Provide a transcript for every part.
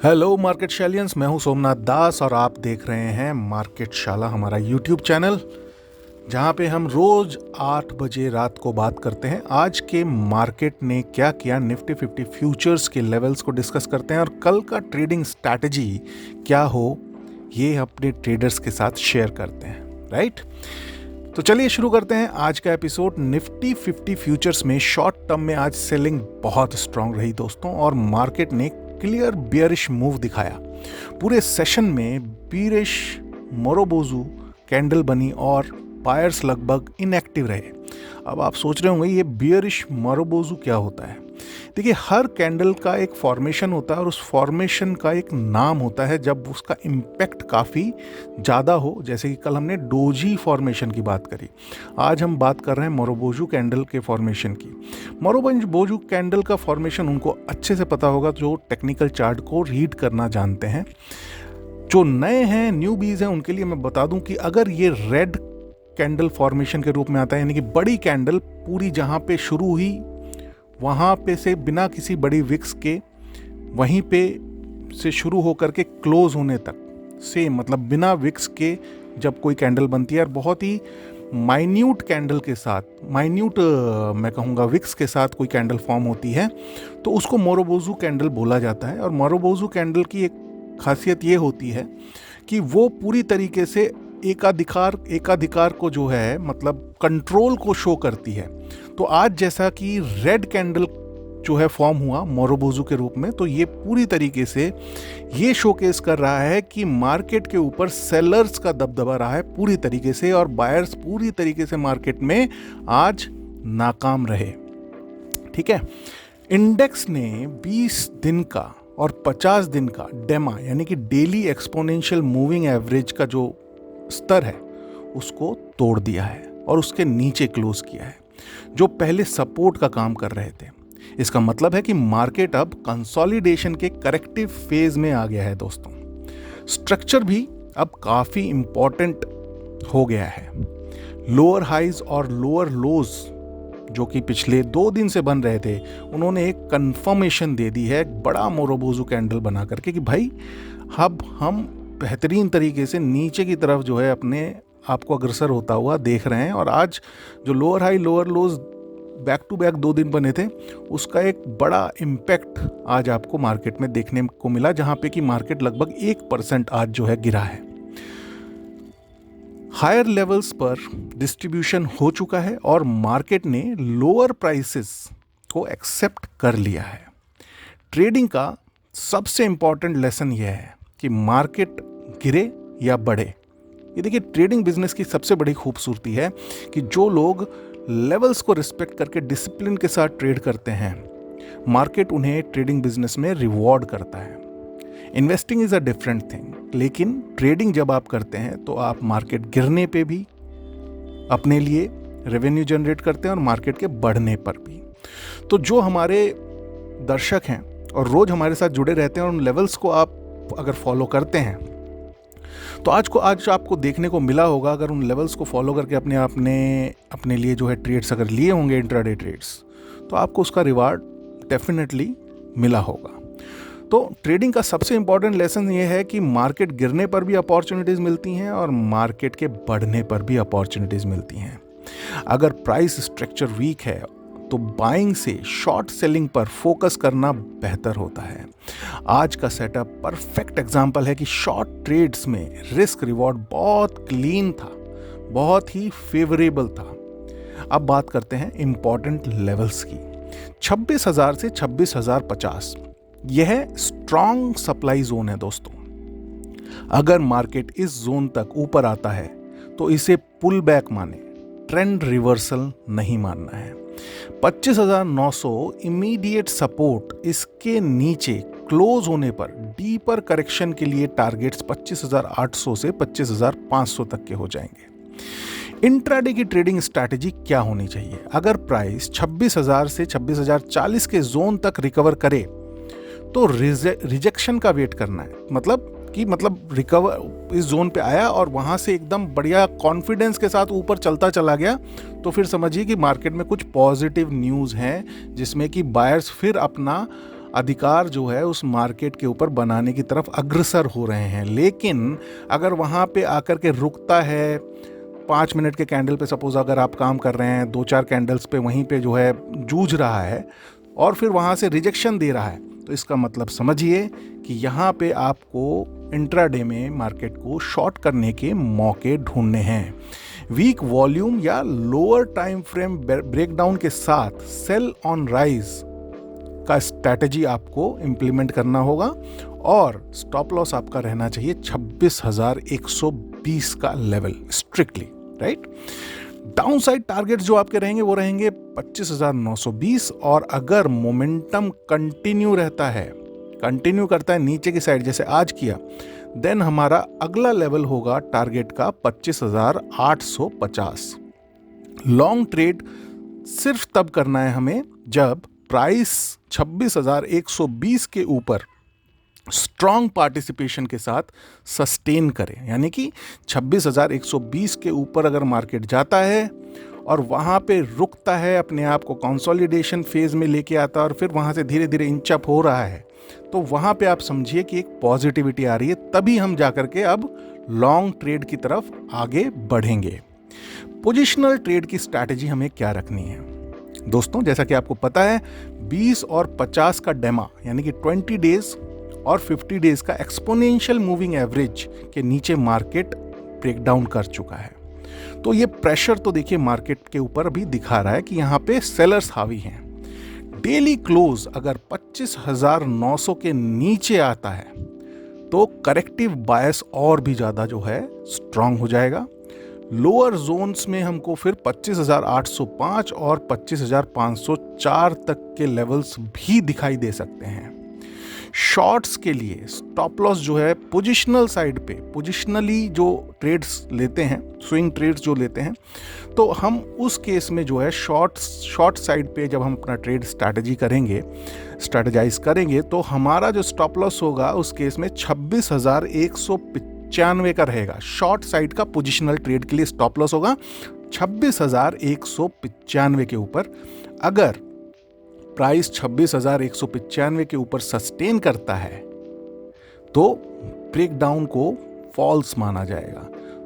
Hello market शैलियंस, मैं हूं सोमनाथ दास और आप देख रहे हैं मार्केट शाला, हमारा यूट्यूब चैनल जहां पे हम रोज 8 बजे रात को बात करते हैं आज के मार्केट ने क्या किया, निफ्टी 50 फ्यूचर्स के लेवल्स को डिस्कस करते हैं और कल का ट्रेडिंग स्ट्रैटेजी क्या हो ये अपने ट्रेडर्स के साथ शेयर करते हैं। राइट, तो चलिए शुरू करते हैं आज का एपिसोड। निफ्टी 50 फ्यूचर्स में शॉर्ट टर्म में आज सेलिंग बहुत स्ट्रांग रही दोस्तों और मार्केट ने क्लियर बियरिश मूव दिखाया। पूरे सेशन में बियरिश मोरोबोजू कैंडल बनी और बायर्स लगभग इनएक्टिव रहे। अब आप सोच रहे होंगे ये बियरिश मोरोबोजू क्या होता है। देखिए, हर कैंडल का एक फॉर्मेशन होता है और उस फॉर्मेशन का एक नाम होता है जब उसका इम्पैक्ट काफ़ी ज़्यादा हो। जैसे कि कल हमने डोजी फॉर्मेशन की बात करी, आज हम बात कर रहे हैं मोरोबोजू कैंडल के फॉर्मेशन की। मोरोबोजू कैंडल का फॉर्मेशन उनको अच्छे से पता होगा जो टेक्निकल चार्ट को रीड करना जानते हैं। जो नए हैं, न्यूबीज हैं, उनके लिए मैं बता दूं कि अगर ये रेड कैंडल फॉर्मेशन के रूप में आता है, यानी कि बड़ी कैंडल पूरी जहाँ पे शुरू हुई वहाँ पे से बिना किसी बड़ी विक्स के वहीं पे से शुरू होकर के क्लोज होने तक सेम, मतलब बिना विक्स के जब कोई कैंडल बनती है और बहुत ही माइन्यूट कैंडल के साथ, माइन्यूट मैं कहूँगा विक्स के साथ कोई कैंडल फॉर्म होती है तो उसको मोरोबोजू कैंडल बोला जाता है। और मोरोबोजू कैंडल की एक खासियत ये होती है कि वो पूरी तरीके से एकाधिकार को जो है, मतलब कंट्रोल को शो करती है। तो आज जैसा कि रेड कैंडल जो है फॉर्म हुआ मोरोबोजू के रूप में, तो ये पूरी तरीके से ये शोकेस कर रहा है कि मार्केट के ऊपर सेलर्स का दबदबा रहा है पूरी तरीके से और बायर्स पूरी तरीके से मार्केट में आज नाकाम रहे। ठीक है, इंडेक्स ने 20 दिन का और 50 दिन का डेमा यानी कि डेली एक्सपोनेंशियल मूविंग एवरेज का जो स्तर है उसको तोड़ दिया है और उसके नीचे क्लोज किया है, जो पहले सपोर्ट का काम कर रहे थे। इसका मतलब है कि मार्केट अब कंसोलिडेशन के करेक्टिव फेज में आ गया है दोस्तों। स्ट्रक्चर भी अब काफी इंपॉर्टेंट हो गया है। लोअर हाइज और लोअर लोज जो कि पिछले 2 दिन से बन रहे थे, उन्होंने एक कंफर्मेशन दे दी है बड़ा मोरोबोजू कैंडल बना करके कि भाई अब हम बेहतरीन तरीके से नीचे की तरफ जो है अपने आपको अग्रसर होता हुआ देख रहे हैं। और आज जो lower high lower lows back to back 2 दिन बने थे, उसका एक बड़ा इम्पैक्ट आज आपको मार्केट में देखने को मिला, जहां पे कि मार्केट लगभग 1% आज जो है गिरा है। हायर लेवल्स पर डिस्ट्रीब्यूशन हो चुका है और मार्केट ने लोअर प्राइसेस को एक्सेप्ट कर लिया है। ट्रेडिंग का सबसे इंपॉर्टेंट लेसन यह है कि मार्केट गिरे या बढ़े, ये देखिए ट्रेडिंग बिजनेस की सबसे बड़ी खूबसूरती है कि जो लोग लेवल्स को रिस्पेक्ट करके डिसिप्लिन के साथ ट्रेड करते हैं, मार्केट उन्हें ट्रेडिंग बिजनेस में रिवॉर्ड करता है। Investing is a different thing, लेकिन ट्रेडिंग जब आप करते हैं तो आप मार्केट गिरने पे भी अपने लिए रेवेन्यू जनरेट करते हैं और मार्केट के बढ़ने पर भी। तो जो हमारे दर्शक हैं और रोज हमारे साथ जुड़े रहते हैं और उन लेवल्स को आप अगर फॉलो करते हैं तो आज आपको देखने को मिला होगा, अगर उन लेवल्स को फॉलो करके अपने लिए जो है ट्रेड्स अगर लिए होंगे, इंट्राडे ट्रेड्स, तो आपको उसका रिवार्ड डेफिनेटली मिला होगा। तो ट्रेडिंग का सबसे इंपॉर्टेंट लेसन ये है कि मार्केट गिरने पर भी अपॉर्चुनिटीज़ मिलती हैं और मार्केट के बढ़ने पर भी अपॉर्चुनिटीज़ मिलती हैं। अगर प्राइस स्ट्रक्चर वीक है तो बाइंग से शॉर्ट सेलिंग पर फोकस करना बेहतर होता है। आज का सेटअप परफेक्ट एग्जांपल है कि शॉर्ट ट्रेड्स में रिस्क रिवॉर्ड बहुत क्लीन था, बहुत ही फेवरेबल था। अब बात करते हैं इंपॉर्टेंट लेवल्स की। 26,000 से 26,050 यह स्ट्रॉन्ग सप्लाई जोन है दोस्तों। अगर मार्केट इस जोन तक ऊपर आता है तो इसे पुल बैक माने, ट्रेंड रिवर्सल नहीं मानना है। 25,900 इमीडिएट सपोर्ट, इसके नीचे क्लोज होने पर डीपर करेक्शन के लिए टारगेट्स 25,800 से 25,500 तक के हो जाएंगे। इंट्राडे की ट्रेडिंग स्ट्रैटेजी क्या होनी चाहिए? अगर प्राइस 26,000 से 26,040 के जोन तक रिकवर करे तो रिजेक्शन का वेट करना है। मतलब रिकवर इस जोन पे आया और वहाँ से एकदम बढ़िया कॉन्फिडेंस के साथ ऊपर चलता चला गया, तो फिर समझिए कि मार्केट में कुछ पॉजिटिव न्यूज़ हैं जिसमें कि बायर्स फिर अपना अधिकार जो है उस मार्केट के ऊपर बनाने की तरफ अग्रसर हो रहे हैं। लेकिन अगर वहाँ पे आकर के रुकता है, 5 मिनट के कैंडल पे सपोज अगर आप काम कर रहे हैं, 2-4 कैंडल्स पे वहीं पे जो है जूझ रहा है और फिर वहाँ से रिजेक्शन दे रहा है, तो इसका मतलब समझिए कि यहाँ पे आपको इंट्राडे में मार्केट को शॉर्ट करने के मौके ढूंढने हैं। वीक वॉल्यूम या लोअर टाइम फ्रेम ब्रेकडाउन के साथ सेल ऑन राइज का स्ट्रैटेजी आपको इंप्लीमेंट करना होगा और स्टॉप लॉस आपका रहना चाहिए 26,120 का level strictly, right. Down side target जो आपके रहेंगे वो रहेंगे 25,920 और अगर मोमेंटम कंटिन्यू करता है नीचे की साइड जैसे आज किया, देन हमारा अगला लेवल होगा टारगेट का 25,850। लॉन्ग ट्रेड सिर्फ तब करना है हमें जब प्राइस 26,120 के ऊपर स्ट्रॉन्ग पार्टिसिपेशन के साथ सस्टेन करें, यानी कि 26,120 के ऊपर अगर मार्केट जाता है और वहाँ पे रुकता है, अपने आप को कंसोलिडेशन फेज में लेके आता है और फिर वहाँ से धीरे धीरे इंचअप हो रहा है, तो वहाँ पे आप समझिए कि एक पॉजिटिविटी आ रही है, तभी हम जाकर के अब लॉन्ग ट्रेड की तरफ आगे बढ़ेंगे। पोजिशनल ट्रेड की स्ट्रैटेजी हमें क्या रखनी है दोस्तों? जैसा कि आपको पता है 20 और 50 का डेमा यानी कि 20 डेज और 50 डेज का एक्सपोनेंशियल मूविंग एवरेज के नीचे मार्केट ब्रेकडाउन कर चुका है। तो ये प्रेशर तो देखिए मार्केट के ऊपर भी दिखा रहा है कि यहाँ पे सेलर्स हावी हैं। डेली क्लोज अगर 25,900 के नीचे आता है तो करेक्टिव बायस और भी ज़्यादा जो है स्ट्रांग हो जाएगा। लोअर जोन्स में हमको फिर 25,805 और 25,504 तक के लेवल्स भी दिखाई दे सकते हैं। शॉर्ट्स के लिए स्टॉप लॉस जो है पोजिशनल साइड पे, पोजिशनली जो ट्रेड्स लेते हैं, स्विंग ट्रेड्स जो लेते हैं, तो हम उस केस में जो है शॉर्ट साइड पे जब हम अपना ट्रेड स्ट्रैटेजाइज करेंगे तो हमारा जो स्टॉप लॉस होगा उस केस में 26,195 का रहेगा। शॉर्ट साइड का पोजिशनल ट्रेड के लिए स्टॉप लॉस होगा 26,195 के ऊपर। अगर प्राइस 26,195 के ऊपर सस्टेन करता है तो ब्रेकडाउन को फॉल्स माना जाएगा।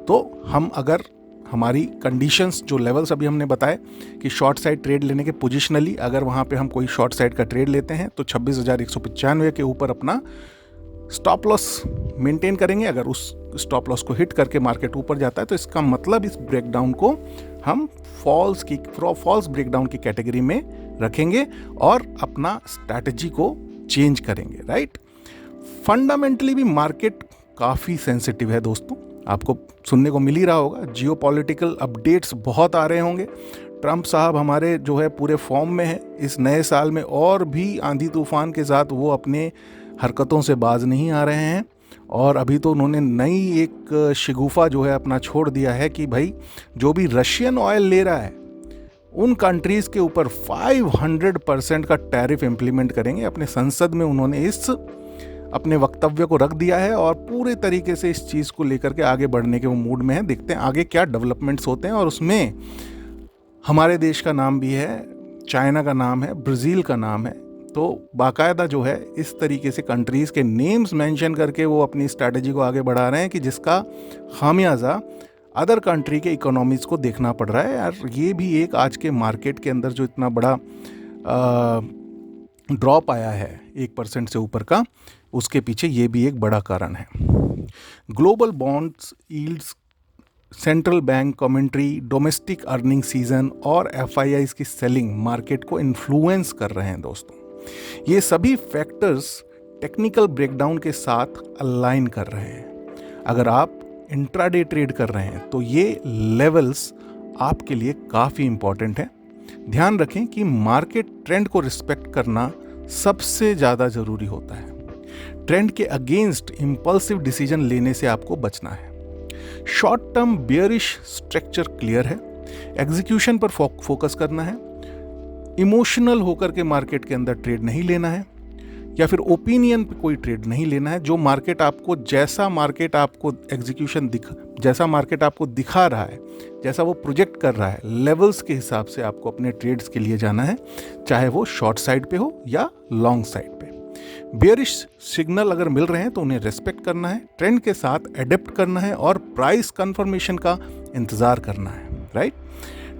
तो हम अगर हमारी कंडीशंस जो लेवल्स अभी हमने बताए कि शॉर्ट साइड ट्रेड लेने के पोजिशनली अगर वहाँ पे हम कोई शॉर्ट साइड का ट्रेड लेते हैं तो 26,195 के ऊपर अपना स्टॉप लॉस मेंटेन करेंगे। अगर उस स्टॉप लॉस को हिट करके मार्केट ऊपर जाता है तो इसका मतलब इस ब्रेकडाउन को हम फॉल्स ब्रेकडाउन की कैटेगरी में रखेंगे और अपना स्ट्रैटेजी को चेंज करेंगे, राइट। फंडामेंटली भी मार्केट काफ़ी सेंसिटिव है दोस्तों, आपको सुनने को मिल ही रहा होगा। जियोपॉलिटिकल अपडेट्स बहुत आ रहे होंगे। ट्रंप साहब हमारे जो है पूरे फॉर्म में है इस नए साल में, और भी आंधी तूफान के साथ वो अपने हरकतों से बाज नहीं आ रहे हैं। और अभी तो उन्होंने नई एक शिगुफा जो है अपना छोड़ दिया है कि भाई जो भी रशियन ऑयल ले रहा है उन कंट्रीज़ के ऊपर 500% का टैरिफ इम्प्लीमेंट करेंगे। अपने संसद में उन्होंने इस अपने वक्तव्य को रख दिया है और पूरे तरीके से इस चीज़ को लेकर के आगे बढ़ने के वो मूड में हैं। देखते हैं आगे क्या डेवलपमेंट्स होते हैं। और उसमें हमारे देश का नाम भी है, चाइना का नाम है, ब्राज़ील का नाम है। तो बाकायदा जो है इस तरीके से कंट्रीज़ के नेम्स मेंशन करके वो अपनी स्ट्रैटेजी को आगे बढ़ा रहे हैं कि जिसका खामियाजा अदर कंट्री के इकोनॉमीज़ को देखना पड़ रहा है। यार ये भी एक आज के मार्केट के अंदर जो इतना बड़ा ड्रॉप आया है 1% से ऊपर का, उसके पीछे ये भी एक बड़ा कारण है। Global bonds yields, central bank commentary, domestic earning season और एफआईआईज़ की सेलिंग मार्केट को इन्फ्लुएंस कर रहे हैं दोस्तों। ये सभी फैक्टर्स टेक्निकल ब्रेकडाउन के साथ अलाइन कर रहे हैं। अगर आप इंट्राडे ट्रेड कर रहे हैं तो ये लेवल्स आपके लिए काफ़ी इंपॉर्टेंट है। ध्यान रखें कि मार्केट ट्रेंड को रिस्पेक्ट करना सबसे ज़्यादा ज़रूरी होता है। ट्रेंड के अगेंस्ट इंपल्सिव डिसीजन लेने से आपको बचना है। Short term bearish structure clear है, एग्जीक्यूशन पर फोकस करना है, इमोशनल होकर के मार्केट के अंदर ट्रेड नहीं लेना है, या फिर ओपिनियन पे कोई ट्रेड नहीं लेना है। जो मार्केट आपको जैसा मार्केट आपको दिखा रहा है, जैसा वो प्रोजेक्ट कर रहा है, लेवल्स के हिसाब से आपको अपने ट्रेड्स के लिए जाना है, चाहे वो शॉर्ट साइड पे हो या लॉन्ग साइड पे। बेयरिश सिग्नल अगर मिल रहे हैं तो उन्हें रेस्पेक्ट करना है, ट्रेंड के साथ एडेप्ट करना है और प्राइस कंफर्मेशन का इंतज़ार करना है, राइट।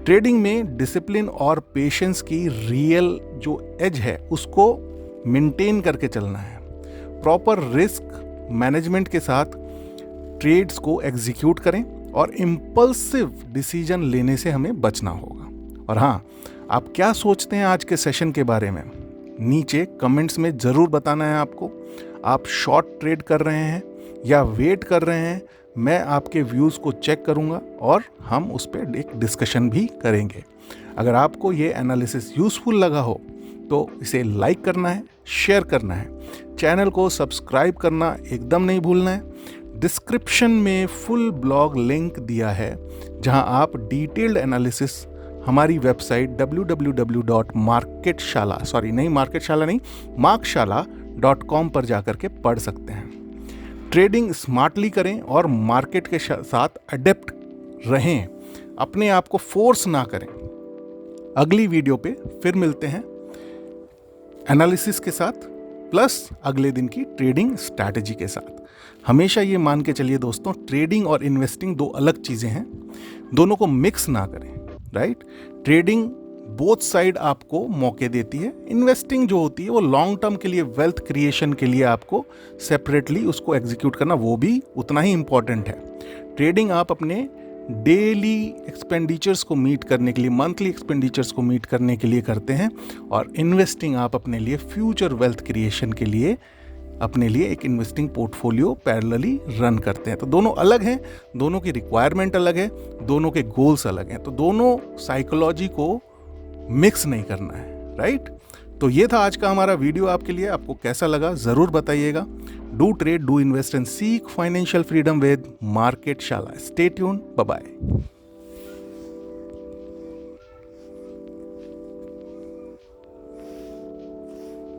ट्रेडिंग में डिसिप्लिन और पेशेंस की रियल जो एज है उसको मेंटेन करके चलना है। प्रॉपर रिस्क मैनेजमेंट के साथ ट्रेड्स को एग्जीक्यूट करें और इम्पल्सिव डिसीजन लेने से हमें बचना होगा। और हाँ, आप क्या सोचते हैं आज के सेशन के बारे में, नीचे कमेंट्स में ज़रूर बताना है आपको। आप शॉर्ट ट्रेड कर रहे हैं या वेट कर रहे हैं, मैं आपके व्यूज़ को चेक करूंगा और हम उस पर एक डिस्कशन भी करेंगे। अगर आपको ये एनालिसिस यूज़फुल लगा हो तो इसे लाइक करना है, शेयर करना है, चैनल को सब्सक्राइब करना एकदम नहीं भूलना है। डिस्क्रिप्शन में फुल ब्लॉग लिंक दिया है जहां आप डिटेल्ड एनालिसिस हमारी वेबसाइट markshala.com पर जाकर के पढ़ सकते हैं। ट्रेडिंग स्मार्टली करें और मार्केट के साथ अडेप्ट रहें, अपने आप को फोर्स ना करें। अगली वीडियो पे फिर मिलते हैं एनालिसिस के साथ प्लस अगले दिन की ट्रेडिंग स्ट्रैटेजी के साथ। हमेशा ये मान के चलिए दोस्तों, ट्रेडिंग और इन्वेस्टिंग दो अलग चीज़ें हैं, दोनों को मिक्स ना करें, राइट। ट्रेडिंग बोथ साइड आपको मौके देती है, इन्वेस्टिंग जो होती है वो लॉन्ग टर्म के लिए, वेल्थ क्रिएशन के लिए आपको सेपरेटली उसको एग्जीक्यूट करना वो भी उतना ही इंपॉर्टेंट है। ट्रेडिंग आप अपने डेली एक्सपेंडिचर्स को मीट करने के लिए, मंथली एक्सपेंडिचर्स को मीट करने के लिए करते हैं, और इन्वेस्टिंग आप अपने लिए फ्यूचर वेल्थ क्रिएशन के लिए अपने लिए एक इन्वेस्टिंग पोर्टफोलियो पैरेलली रन करते हैं। तो दोनों अलग हैं, दोनों की रिक्वायरमेंट अलग है, दोनों के गोल्स अलग हैं, तो दोनों साइकोलॉजी को मिक्स नहीं करना है, राइट। तो ये था आज का हमारा वीडियो आपके लिए। आपको कैसा लगा ज़रूर बताइएगा। Do trade, do invest and seek financial freedom with market Shala. Stay tuned, bye bye.